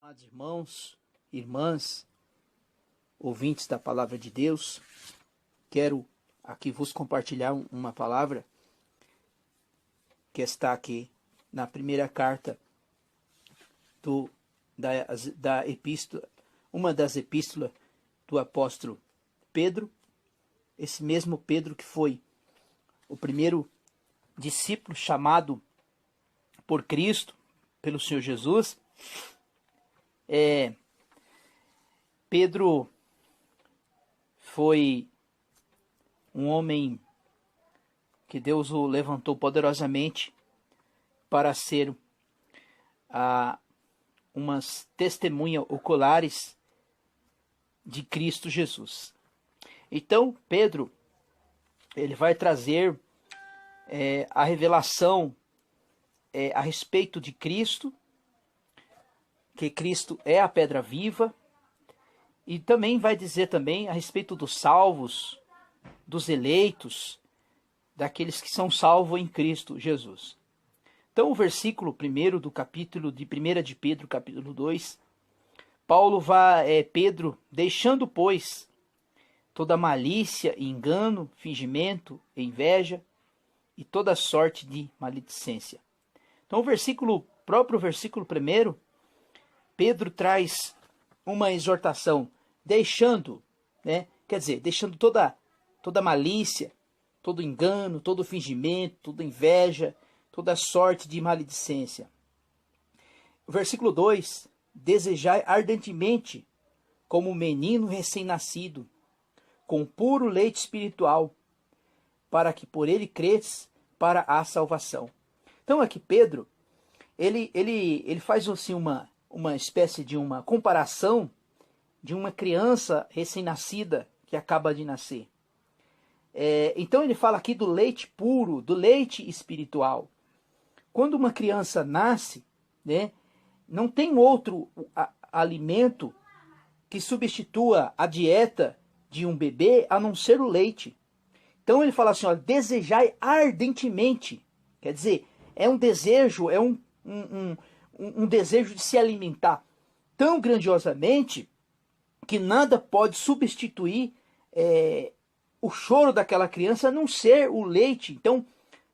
Amados irmãos, irmãs, ouvintes da palavra de Deus, quero aqui vos compartilhar uma palavra que está aqui na primeira carta da epístola, uma das epístolas do apóstolo Pedro, esse mesmo Pedro que foi o primeiro discípulo chamado por Cristo, pelo Senhor Jesus. Pedro foi um homem que Deus o levantou poderosamente para ser umas testemunhas oculares de Cristo Jesus. Então, Pedro, ele vai trazer a revelação a respeito de Cristo, que Cristo é a pedra viva, e também vai dizer também a respeito dos salvos, dos eleitos, daqueles que são salvos em Cristo Jesus. Então o versículo 1 do capítulo de 1 de Pedro, capítulo 2, Pedro, deixando, pois, toda malícia, engano, fingimento, inveja e toda sorte de maledicência. Então o próprio versículo 1, Pedro traz uma exortação, deixando toda malícia, todo engano, todo fingimento, toda inveja, toda sorte de maledicência. O versículo 2, desejai ardentemente, como um menino recém-nascido, com puro leite espiritual, para que por ele cresça para a salvação. Então aqui Pedro, ele faz assim uma espécie de uma comparação de uma criança recém-nascida que acaba de nascer. Então ele fala aqui do leite puro, do leite espiritual. Quando uma criança nasce, não tem outro alimento que substitua a dieta de um bebê a não ser o leite. Então ele fala assim, desejai ardentemente. Quer dizer, é um desejo, um desejo de se alimentar tão grandiosamente que nada pode substituir o choro daquela criança a não ser o leite. Então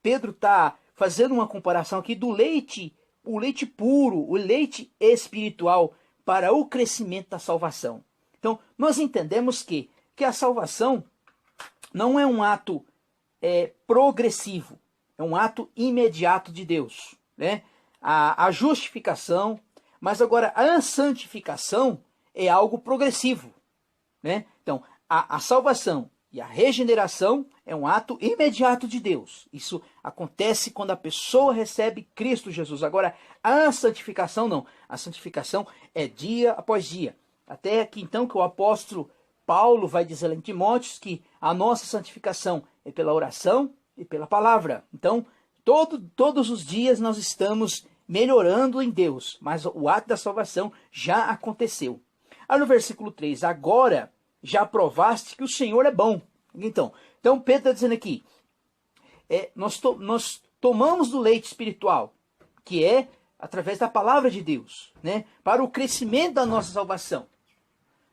Pedro está fazendo uma comparação aqui do leite, o leite puro, o leite espiritual para o crescimento da salvação. Então nós entendemos que a salvação não é um ato progressivo, é um ato imediato de Deus, a justificação, mas agora a santificação é algo progressivo, Então, a salvação e a regeneração é um ato imediato de Deus. Isso acontece quando a pessoa recebe Cristo Jesus. Agora, a santificação não. A santificação é dia após dia. Até que então que o apóstolo Paulo vai dizer em Timóteo que a nossa santificação é pela oração e pela palavra. Então, todos os dias nós estamos melhorando em Deus, mas o ato da salvação já aconteceu. Aí no versículo 3, agora já provaste que o Senhor é bom. Então Pedro está dizendo aqui, nós tomamos do leite espiritual, que é através da palavra de Deus, para o crescimento da nossa salvação.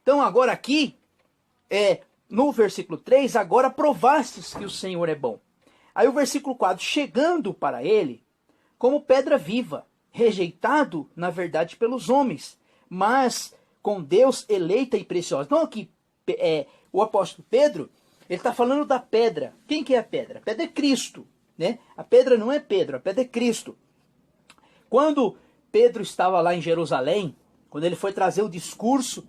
Então agora aqui, no versículo 3, agora provastes que o Senhor é bom. Aí o versículo 4, chegando para ele, como pedra viva, rejeitado, na verdade, pelos homens, mas com Deus eleita e preciosa. Então aqui, o apóstolo Pedro, ele está falando da pedra. Quem que é a pedra? A pedra é Cristo, A pedra não é Pedro, a pedra é Cristo. Quando Pedro estava lá em Jerusalém, quando ele foi trazer o discurso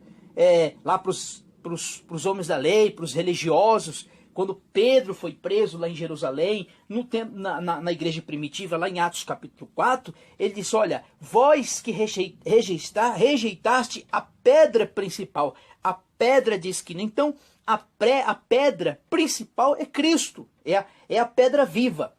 lá para os homens da lei, para os religiosos, quando Pedro foi preso lá em Jerusalém, na igreja primitiva, lá em Atos capítulo 4, ele disse, olha, vós que rejeitaste a pedra principal, a pedra de esquina. Então, a pedra principal é Cristo, é a pedra viva.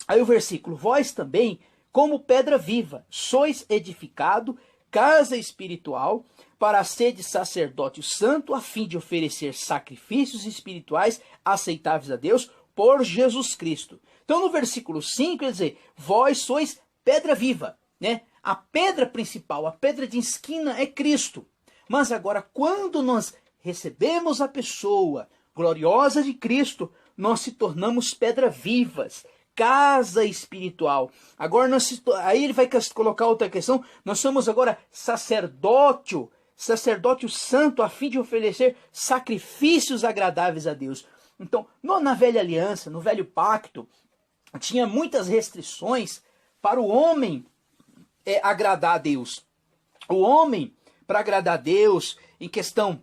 Aí o versículo, vós também, como pedra viva, sois edificado, casa espiritual, para sede sacerdócio santo, a fim de oferecer sacrifícios espirituais aceitáveis a Deus por Jesus Cristo. Então no versículo 5, ele diz, vós sois pedra viva, a pedra principal, a pedra de esquina é Cristo. Mas agora, quando nós recebemos a pessoa gloriosa de Cristo, nós se tornamos pedra vivas, casa espiritual. Agora, aí ele vai colocar outra questão, nós somos agora sacerdócio santo, a fim de oferecer sacrifícios agradáveis a Deus. Então, na velha aliança, no velho pacto, tinha muitas restrições para o homem agradar a Deus. O homem, para agradar a Deus, em questão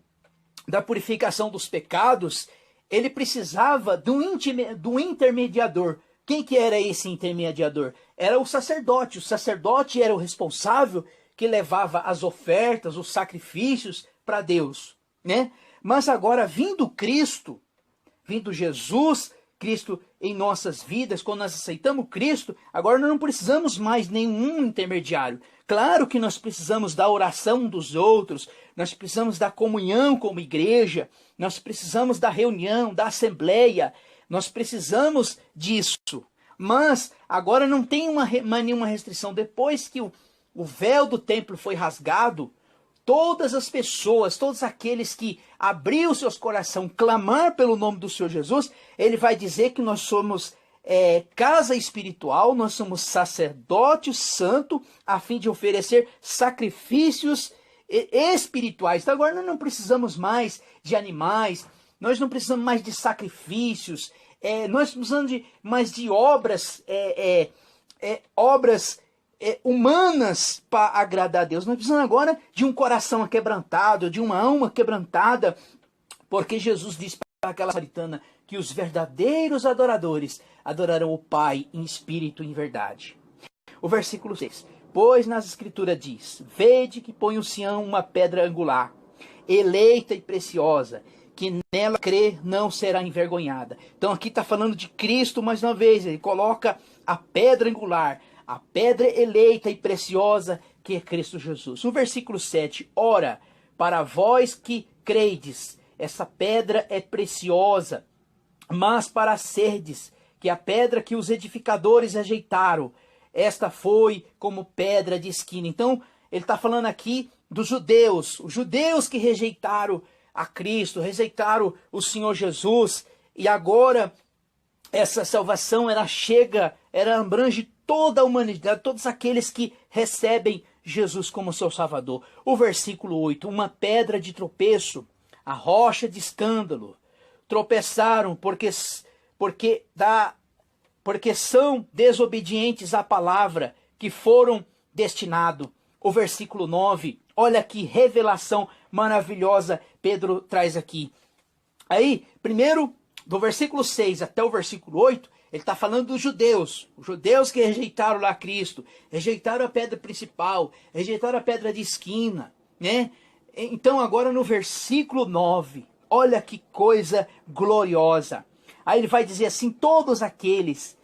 da purificação dos pecados, ele precisava de um intermediador. Quem que era esse intermediador? Era o sacerdote. O sacerdote era o responsável que levava as ofertas, os sacrifícios para Deus, né? Mas agora, vindo Cristo, vindo Jesus Cristo em nossas vidas, quando nós aceitamos Cristo, agora nós não precisamos mais nenhum intermediário. Claro que nós precisamos da oração dos outros, nós precisamos da comunhão como igreja, nós precisamos da reunião, da assembleia, nós precisamos disso. Mas agora não tem nenhuma restrição. Depois que o véu do templo foi rasgado, todas as pessoas, todos aqueles que abriram seus corações, clamar pelo nome do Senhor Jesus, ele vai dizer que nós somos casa espiritual, nós somos sacerdote santo, a fim de oferecer sacrifícios espirituais. Então agora nós não precisamos mais de animais, nós não precisamos mais de sacrifícios, nós precisamos mais de obras, obras humanas para agradar a Deus. Nós precisamos agora de um coração aquebrantado, de uma alma quebrantada, porque Jesus disse para aquela samaritana que os verdadeiros adoradores adorarão o Pai em espírito e em verdade. O versículo 6. Pois nas escrituras diz, vede que põe o Sião uma pedra angular, eleita e preciosa, que nela crer não será envergonhada. Então aqui está falando de Cristo mais uma vez, ele coloca a pedra angular, a pedra eleita e preciosa que é Cristo Jesus. No versículo 7, ora, para vós que credes, essa pedra é preciosa, mas para serdes que a pedra que os edificadores rejeitaram, esta foi como pedra de esquina. Então, ele está falando aqui dos judeus, os judeus que rejeitaram a Cristo, rejeitaram o Senhor Jesus, e agora essa salvação ela abrange toda a humanidade, todos aqueles que recebem Jesus como seu Salvador. O versículo 8, uma pedra de tropeço, a rocha de escândalo, tropeçaram porque são desobedientes à palavra que foram destinados. O versículo 9, olha que revelação maravilhosa Pedro traz aqui. Aí, primeiro, do versículo 6 até o versículo 8, ele está falando dos judeus, os judeus que rejeitaram lá Cristo, rejeitaram a pedra principal, rejeitaram a pedra de esquina, né? Então agora no versículo 9, olha que coisa gloriosa. Aí ele vai dizer assim, todos aqueles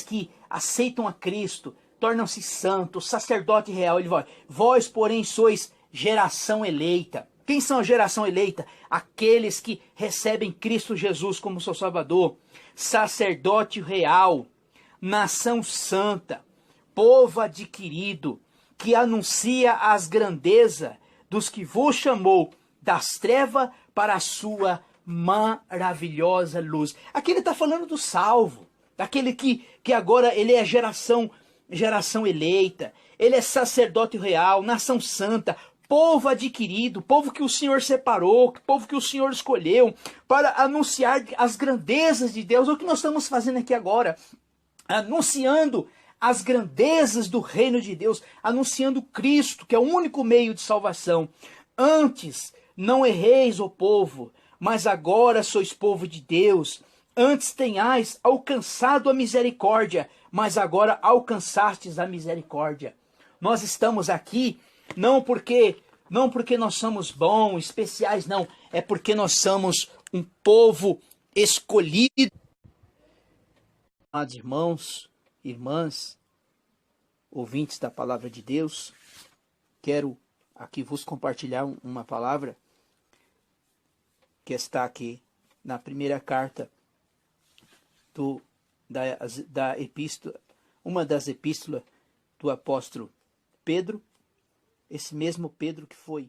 que aceitam a Cristo, tornam-se santos, sacerdote real. Ele vai, vós porém sois geração eleita. Quem são a geração eleita? Aqueles que recebem Cristo Jesus como seu Salvador. Sacerdote real, nação santa, povo adquirido, que anuncia as grandezas dos que vos chamou das trevas para a sua maravilhosa luz. Aqui ele está falando do salvo, daquele que agora ele é geração eleita, ele é sacerdote real, nação santa, povo adquirido, povo que o Senhor separou, povo que o Senhor escolheu para anunciar as grandezas de Deus. É o que nós estamos fazendo aqui agora, anunciando as grandezas do reino de Deus, anunciando Cristo, que é o único meio de salvação. Antes não erreis, ó povo, mas agora sois povo de Deus. Antes tenhais alcançado a misericórdia, mas agora alcançastes a misericórdia. Nós estamos aqui não porque nós somos bons, especiais, não. É porque nós somos um povo escolhido. Amados irmãos, irmãs, ouvintes da palavra de Deus, quero aqui vos compartilhar uma palavra que está aqui na primeira carta da epístola, uma das epístolas do apóstolo Pedro, esse mesmo Pedro que foi